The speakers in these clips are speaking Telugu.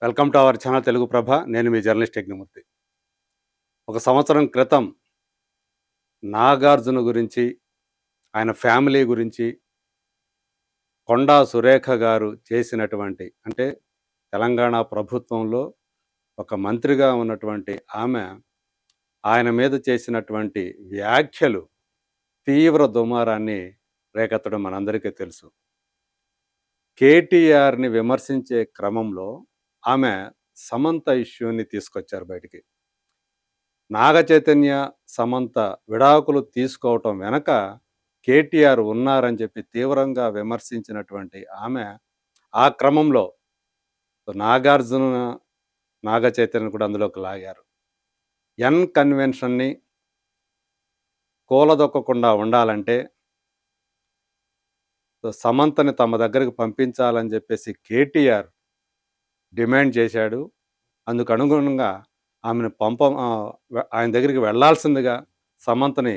Welcome to our channel Telugu Prabha. నేను మీ జర్నలిస్ట్ యజ్ఞమూర్తి. ఒక సంవత్సరం క్రితం నాగార్జున గురించి, ఆయన ఫ్యామిలీ గురించి, కొండా సురేఖ గారు చేసినటువంటి అంటే తెలంగాణ ప్రభుత్వంలో ఒక మంత్రిగా ఉన్నటువంటి ఆమె, ఆయన మీద చేసినటువంటి వ్యాఖ్యలు తీవ్ర దుమారాన్ని రేకెత్తడం మనందరికీ తెలుసు. కేటీఆర్‌ని విమర్శించే క్రమంలో ఆమె సమంత ఇష్యూని తీసుకొచ్చారు బయటికి. నాగ చైతన్య, సమంత విడాకులు తీసుకోవటం వెనక కేటీఆర్ ఉన్నారని చెప్పి తీవ్రంగా విమర్శించినటువంటి ఆమె, ఆ క్రమంలో నాగార్జున, నాగ చైతన్యని కూడా అందులోకి లాగారు. ఎన్ కన్వెన్షన్‌ని కూలదొక్కకుండా ఉండాలంటే సమంతని తమ దగ్గరికి పంపించాలని చెప్పేసి కేటీఆర్ డిమాండ్ చేశాడు. అందుకు అనుగుణంగా ఆమెను ఆయన దగ్గరికి వెళ్ళాల్సిందిగా సమంతని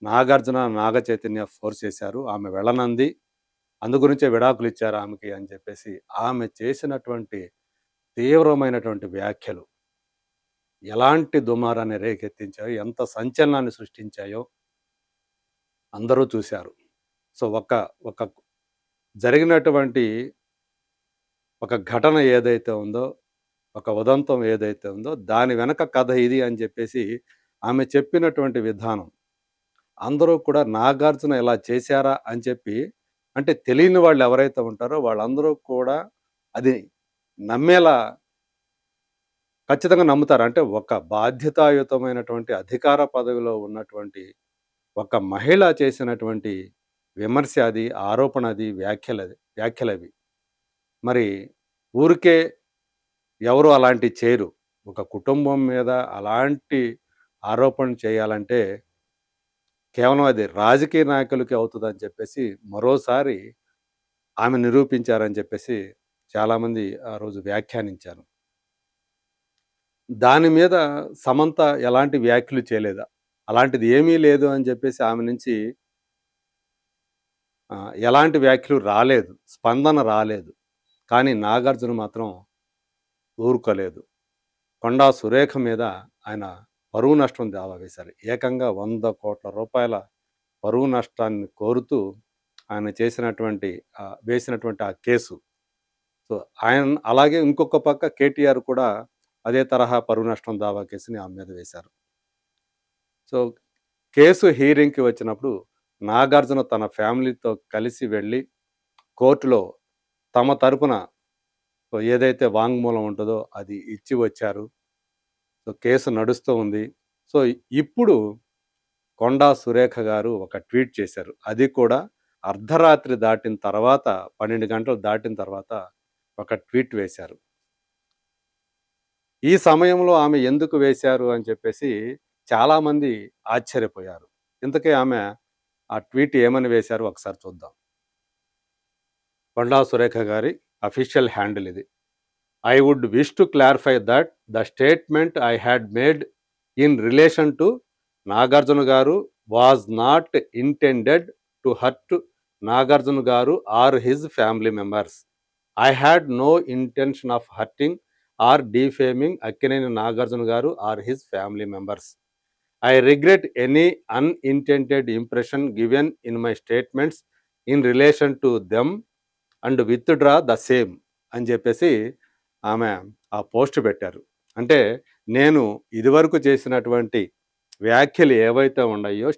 నాగార్జున, నాగ చైతన్య ఫోర్స్ చేశారు. ఆమె వెళ్ళనంది. అందుగురించే విడాకులు ఇచ్చారు ఆమెకి అని చెప్పేసి ఆమె చేసినటువంటి తీవ్రమైనటువంటి వ్యాఖ్యలు ఎలాంటి దుమారాన్ని రేకెత్తించాయో, ఎంత సంచలనాన్ని సృష్టించాయో అందరూ చూశారు. సో, ఒక జరిగినటువంటి ఒక ఘటన ఏదైతే ఉందో, ఒక ఉదంతం ఏదైతే ఉందో దాని వెనక కథ ఇది అని చెప్పేసి ఆమె చెప్పినటువంటి విధానం, అందరూ కూడా నాగార్జున ఇలా చేశారా అని చెప్పి, అంటే తెలియని వాళ్ళు ఎవరైతే ఉంటారో వాళ్ళందరూ కూడా అది నమ్మేలా ఖచ్చితంగా నమ్ముతారు. అంటే ఒక బాధ్యతాయుతమైనటువంటి అధికార పదవిలో ఉన్నటువంటి ఒక మహిళ చేసినటువంటి విమర్శ అది, ఆరోపణ అది, వ్యాఖ్యలవి. మరి ఊరికే ఎవరు అలాంటివి చేయరు. ఒక కుటుంబం మీద అలాంటి ఆరోపణ చేయాలంటే కేవలం అది రాజకీయ నాయకులకే అవుతదని చెప్పేసి మరోసారి ఆమె నిరూపించారని చెప్పేసి చాలామంది ఆ రోజు వ్యాఖ్యానించారు. దాని మీద సమంత ఎలాంటి వ్యాఖ్యలు చేయలేదా? అలాంటిది ఏమీ లేదు అని చెప్పేసి ఆమె నుంచి ఎలాంటి వ్యాఖ్యలు రాలేదు. స్పందన రాలేదు. కానీ నాగార్జున మాత్రం ఊరుకోలేదు. కొండా సురేఖ మీద ఆయన పరువు నష్టం దావా వేశారు. ఏకంగా రూ. 100,00,00,000 పరువు నష్టాన్ని కోరుతూ ఆయన వేసినటువంటి ఆ కేసు. సో, ఆయన అలాగే ఇంకొక పక్క కేటీఆర్ కూడా అదే తరహా పరువు నష్టం దావా కేసుని ఆమె మీద వేశారు. సో, కేసు హియరింగ్‌కి వచ్చినప్పుడు నాగార్జున తన ఫ్యామిలీతో కలిసి వెళ్ళి కోర్టులో తమ తరపున ఏదైతే వాంగ్మూలం ఉంటదో అది ఇచ్చి వచ్చారు. సో, కేసు నడుస్తూ ఉంది. సో, ఇప్పుడు కొండా సురేఖ గారు ఒక ట్వీట్ చేశారు. అది కూడా అర్ధరాత్రి దాటిన తర్వాత 12 గంటలు దాటిన తర్వాత ఒక ట్వీట్ వేశారు. ఈ సమయంలో ఆమె ఎందుకు వేశారు అని చెప్పేసి చాలామంది ఆశ్చర్యపోయారు. ఇంతకీ ఆమె ఆ ట్వీట్ ఏమని వేశారో ఒకసారి చూద్దాం. కొండా సురేఖ గారి అఫీషియల్ హ్యాండిల్ ఇది. I would wish to clarify that the statement I had made in relation to Nagarjuna Garu was not intended to hurt Nagarjuna Garu or his family members. I had no intention of hurting or defaming Akkineni Nagarjuna Garu or his family members. I regret any unintended impression given in my statements in relation to them and withdraw the same అని చెప్పేసి ఆమె ఆ పోస్ట్ పెట్టారు. అంటే నేను ఇదివరకు చేసినటువంటి వ్యాఖ్యలు ఏవైతే ఉన్నాయో,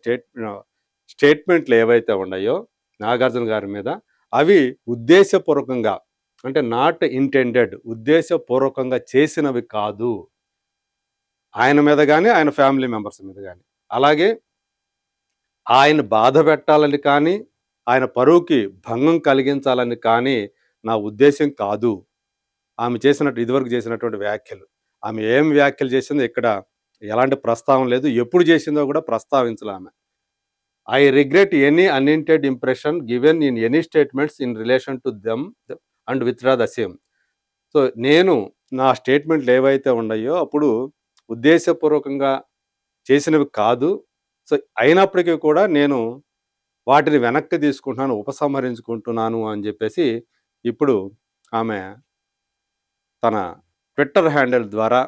స్టేట్మెంట్లు ఏవైతే ఉన్నాయో నాగార్జున గారి మీద, అవి ఉద్దేశపూర్వకంగా, అంటే నాట్ ఇంటెండెడ్, ఉద్దేశపూర్వకంగా చేసినవి కాదు. ఆయన మీద కానీ, ఆయన ఫ్యామిలీ మెంబర్స్ మీద కానీ, అలాగే ఆయన బాధ పెట్టాలని కానీ, ఆయన పరువుకి భంగం కలిగించాలని కానీ నా ఉద్దేశం కాదు. ఆమె ఇదివరకు చేసినటువంటి వ్యాఖ్యలు, ఆమె ఏం వ్యాఖ్యలు చేసిందో ఇక్కడ ఎలాంటి ప్రస్తావన లేదు. ఎప్పుడు చేసిందో కూడా ప్రస్తావించలే ఆమె. I regret any unintended impression given in any statements in relation to them and withdraw the same. So, నేను నా స్టేట్మెంట్లు ఏవైతే ఉన్నాయో అప్పుడు ఉద్దేశపూర్వకంగా చేసినవి కాదు. సో, అయినప్పటికీ కూడా నేను వాటిని వెనక్కి తీసుకుంటున్నాను, ఉపసంహరించుకుంటున్నాను అని చెప్పేసి ఇప్పుడు ఆమె తన ట్విట్టర్ హ్యాండిల్ ద్వారా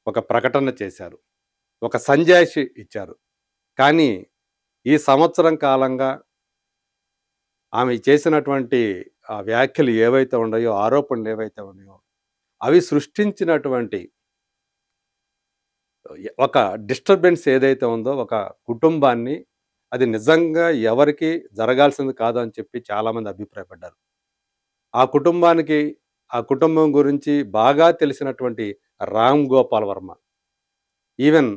ఒక ప్రకటన చేశారు. ఒక సంజాయిషి ఇచ్చారు. కానీ ఈ సంవత్సరం కాలంగా ఆమె చేసినటువంటి వ్యాఖ్యలు ఏవైతే ఉన్నాయో, ఆరోపణలు ఏవైతే ఉన్నాయో, అవి సృష్టించినటువంటి ఒక డిస్టర్బెన్స్ ఏదైతే ఉందో ఒక కుటుంబాన్ని, అది నిజంగా ఎవరికీ జరగాల్సింది కాదు అని చెప్పి చాలామంది అభిప్రాయపడ్డారు. ఆ కుటుంబానికి, ఆ కుటుంబం గురించి బాగా తెలిసినటువంటి రామ్ గోపాల్ వర్మ, ఈవెన్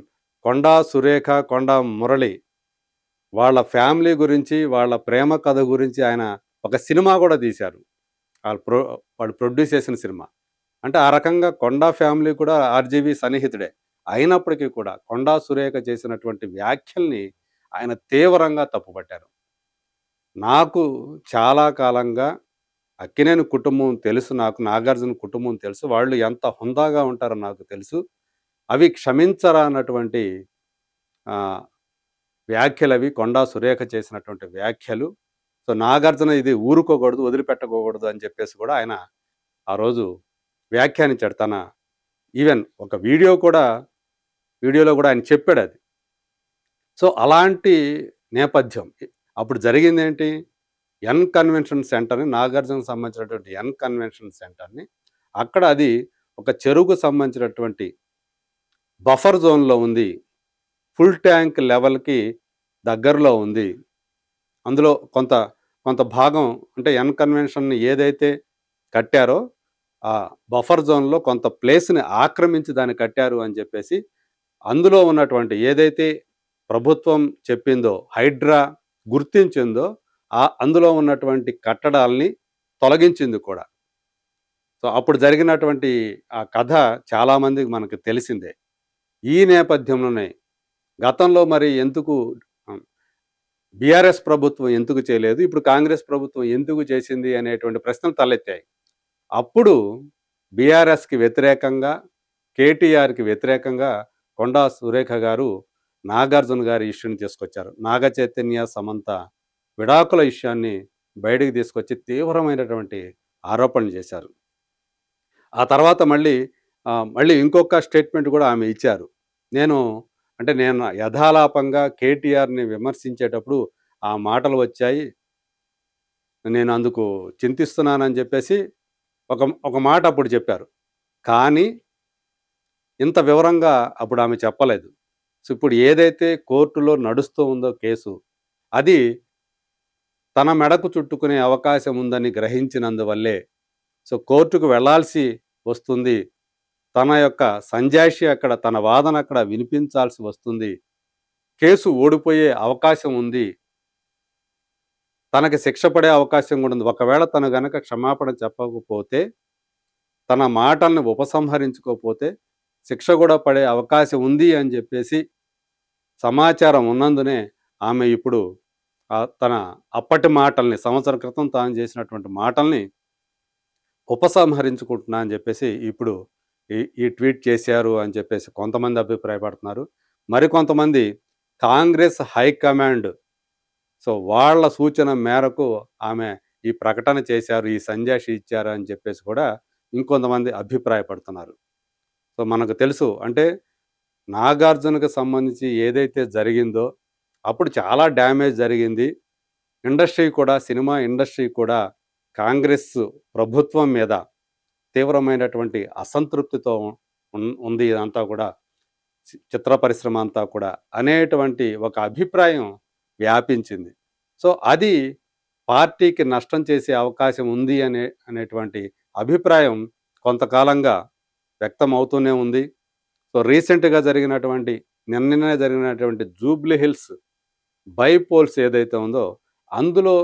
కొండా సురేఖ, కొండా మురళి వాళ్ళ ఫ్యామిలీ గురించి, వాళ్ళ ప్రేమ కథ గురించి ఆయన ఒక సినిమా గూడా తీశారు. వాళ్ళు ప్రొడ్యూస్ చేసిన సినిమా. అంటే ఆ రకంగా కొండా ఫ్యామిలీ కూడా ఆర్‌జీవి సన్నిహితుడే. అయినప్పటికీ కూడా కొండా సురేఖ చేసినటువంటి వ్యాఖ్యల్ని ఆయన తీవ్రంగా తప్పుపట్టారు. నాకు చాలా కాలంగా అక్కినేని కుటుంబం తెలుసు నాకు. 'నాగార్జున' కుటుంబం తెలుసు. వాళ్ళు ఎంత హుందాగా ఉంటారో నాకు తెలుసు. అవి క్షమించరానటువంటి ఆహ్, వ్యాఖ్యలవి కొండా సురేఖ చేసినటువంటి వ్యాఖ్యలు. సో, 'నాగార్జున' ఇది ఊరుకోకూడదు, వదిలిపెట్టకూడదు అని చెప్పేసి కూడా ఆయన ఆ రోజు వ్యాఖ్యానించాడు. ఈవెన్ ఒక వీడియోలో కూడా ఆయన చెప్పాడది. సో, అలాంటి నేపథ్యం. అప్పుడు జరిగిందేంటి? ఎన్ కన్వెన్షన్ సెంటర్‌ని, నాగార్జునకు సంబంధించినటువంటి ఎన్ కన్వెన్షన్ సెంటర్‌ని అక్కడ అది ఒక చెరువుకు సంబంధించినటువంటి బఫర్ జోన్‌లో ఉంది. ఫుల్ ట్యాంక్ లెవెల్‌కి దగ్గరలో ఉంది. అందులో కొంత కొంత భాగం అంటే ఎన్ కన్వెన్షన్‌ని ఏదైతే కట్టారో ఆ బఫర్ జోన్‌లో కొంత ప్లేస్‌ని ఆక్రమించి దాన్ని కట్టారు అని చెప్పేసి, అందులో ఉన్నటువంటి ఏదైతే ప్రభుత్వం చెప్పిందో, హైడ్రా గుర్తించిందో, అందులో ఉన్నటువంటి కట్టడాల్ని తొలగించింది కూడా. సో, అప్పుడు జరిగినటువంటి ఆ కథ చాలామందికి మనకు తెలిసిందే. ఈ నేపథ్యంలోనే గతంలో మరి ఎందుకు హ్మ్, బీఆర్ఎస్ ప్రభుత్వం ఎందుకు చేయలేదు? ఇప్పుడు కాంగ్రెస్ ప్రభుత్వం ఎందుకు చేసింది అనేటువంటి ప్రశ్నలు తలెత్తాయి. అప్పుడు బీఆర్ఎస్‌కి వ్యతిరేకంగా, కేటీఆర్‌కి వ్యతిరేకంగా కొండా సురేఖ గారు నాగార్జున గారి ఇష్యూని తీసుకొచ్చారు. నాగ చైతన్య, సమంత విడాకుల విషయాన్ని బయటికి తీసుకొచ్చి తీవ్రమైనటువంటి ఆరోపణలు చేశారు. ఆ తర్వాత మళ్ళీ ఇంకొక స్టేట్మెంట్ కూడా ఆమె ఇచ్చారు. నేను నేను యథాలాపంగా కేటీఆర్‌ని విమర్శించేటప్పుడు ఆ మాటలు వచ్చాయి. నేను అందుకు చింతిస్తున్నానని చెప్పేసి ఒక ఒక మాట అప్పుడు చెప్పారు. కానీ ఇంత వివరంగా అప్పుడు ఆమె చెప్పలేదు. సో, ఇప్పుడు ఏదైతే కోర్టులో నడుస్తూ ఉందో కేసు, అది తన మెడకు చుట్టుకునే అవకాశం ఉందని గ్రహించినందువల్లే సో, కోర్టుకు వెళ్ళాల్సి వస్తుంది. తన యొక్క సంజాయిషి అక్కడ, తన వాదన అక్కడ వినిపించాల్సి వస్తుంది. కేసు ఓడిపోయే అవకాశం ఉంది. తనకి శిక్ష పడే అవకాశం కూడా ఉంది. ఒకవేళ తను గనక క్షమాపణ చెప్పకపోతే, తన మాటల్ని ఉపసంహరించుకోకపోతే శిక్ష కూడా పడే అవకాశం ఉంది అని చెప్పేసి సమాచారం ఉన్నందునే ఆమె ఇప్పుడు తన అప్పటి మాటల్ని, సంవత్సరం క్రితం తాను చేసినటువంటి మాటల్ని ఉపసంహరించుకుంటున్నా అని చెప్పేసి ఇప్పుడు ఈ ట్వీట్ చేశారు అని చెప్పేసి కొంతమంది అభిప్రాయపడుతున్నారు. మరికొంతమంది కాంగ్రెస్ హైకమాండ్ సో, వాళ్ళ సూచన మేరకు ఆమె ఈ ప్రకటన చేశారు, ఈ సంజాయిషి ఇచ్చారు అని చెప్పేసి కూడా ఇంకొంతమంది అభిప్రాయపడుతున్నారు. సో, మనకు తెలుసు అంటే నాగార్జునకు సంబంధించి ఏదైతే జరిగిందో అప్పుడు చాలా డ్యామేజ్ జరిగింది. సినిమా ఇండస్ట్రీ కూడా కాంగ్రెస్ ప్రభుత్వం మీద తీవ్రమైనటువంటి అసంతృప్తితో ఉంది ఇదంతా కూడా. చిత్ర పరిశ్రమ అంతా కూడా అనేటువంటి ఒక అభిప్రాయం వ్యాపించింది. సో, అది పార్టీకి నష్టం చేసే అవకాశం ఉంది అనేటువంటి అభిప్రాయం కొంతకాలంగా వ్యక్తమవుతూనే ఉంది. సో, నిన్ననే జరిగినటువంటి జూబ్లీ హిల్స్ బైపోల్స్ ఏదైతే ఉందో, అందులో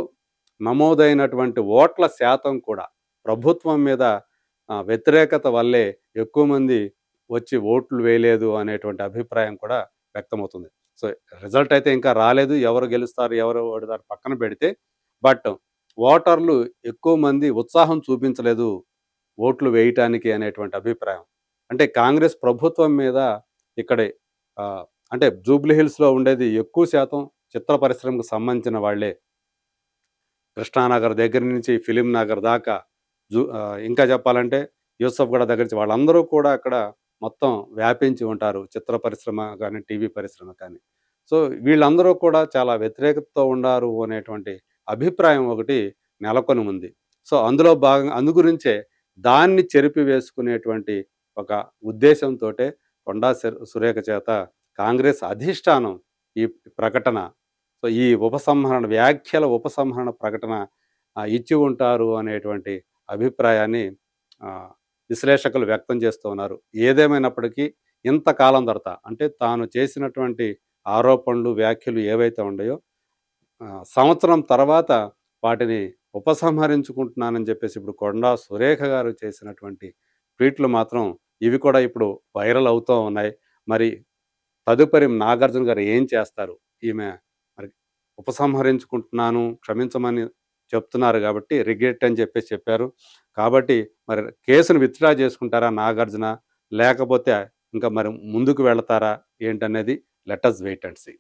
నమోదైనటువంటి ఓట్ల శాతం కూడా ప్రభుత్వం మీద వ్యతిరేకత వల్లే ఎక్కువ మంది వచ్చి ఓట్లు వేయలేదు అనేటువంటి అభిప్రాయం కూడా వ్యక్తమవుతుంది. సో, రిజల్ట్ అయితే ఇంకా రాలేదు. ఎవరు గెలుస్తారు, ఎవరు ఓడతారు పక్కన పెడితే, బట్ ఓటర్లు ఎక్కువ మంది ఉత్సాహం చూపించలేదు ఓట్లు వేయటానికి అనేటువంటి అభిప్రాయం. అంటే కాంగ్రెస్ ప్రభుత్వం మీద ఇక్కడే అంటే జూబ్లీ హిల్స్‌లో ఉండేది ఎక్కువ శాతం చిత్ర పరిశ్రమకు సంబంధించిన వాళ్ళే. కృష్ణానగర్ దగ్గర నుంచి ఫిలిం నగర్ దాకా ఇంకా చెప్పాలంటే యూసఫ్ గూడ దగ్గర నుంచి వాళ్ళందరూ కూడా అక్కడ మొత్తం వ్యాపించి ఉంటారు. చిత్ర పరిశ్రమ గాని, టీవీ పరిశ్రమ కానీ. సో, వీళ్ళందరూ కూడా చాలా వ్యతిరేకతతో ఉండారు అనేటువంటి అభిప్రాయం ఒకటి నెలకొని ఉంది. సో, అందులో భాగంగా అందు గురించే దాన్ని చెరిపివేసుకునేటువంటి ఒక ఉద్దేశంతోటే కొండా సురేఖ చేత కాంగ్రెస్ అధిష్టానం ఈ ప్రకటన, సో, ఈ ఉపసంహరణ వ్యాఖ్యల ఉపసంహరణ ప్రకటన ఇచ్చి ఉంటారు అనేటువంటి అభిప్రాయాన్ని ఆహ్, విశ్లేషకులు వ్యక్తం చేస్తూ ఉన్నారు. ఏదేమైనప్పటికీ ఇంతకాలం తర్వాత అంటే తాను చేసినటువంటి ఆరోపణలు, వ్యాఖ్యలు ఏవైతే ఉన్నాయో సంవత్సరం తర్వాత వాటిని ఉపసంహరించుకుంటున్నానని చెప్పేసి ఇప్పుడు కొండా సురేఖ గారు చేసినటువంటి ట్వీట్లు మాత్రం ఇవి కూడా ఇప్పుడు వైరల్ అవుతూ ఉన్నాయి. మరి తదుపరి 'నాగార్జున' గారు ఏం చేస్తారు? ఈమె మరి ఉపసంహరించుకుంటున్నాను, క్షమించమని చెప్తున్నారు గాబట్టి రిగ్రెట్ అని చెప్పేసి చెప్పారు. కాబట్టి మరి కేసుని విత్‌డ్రా చేసుకుంటారా 'నాగార్జున'? లేకపోతే ఇంకా మరి ముందుకు వెళతారా? ఏంటనేది let us wait and see.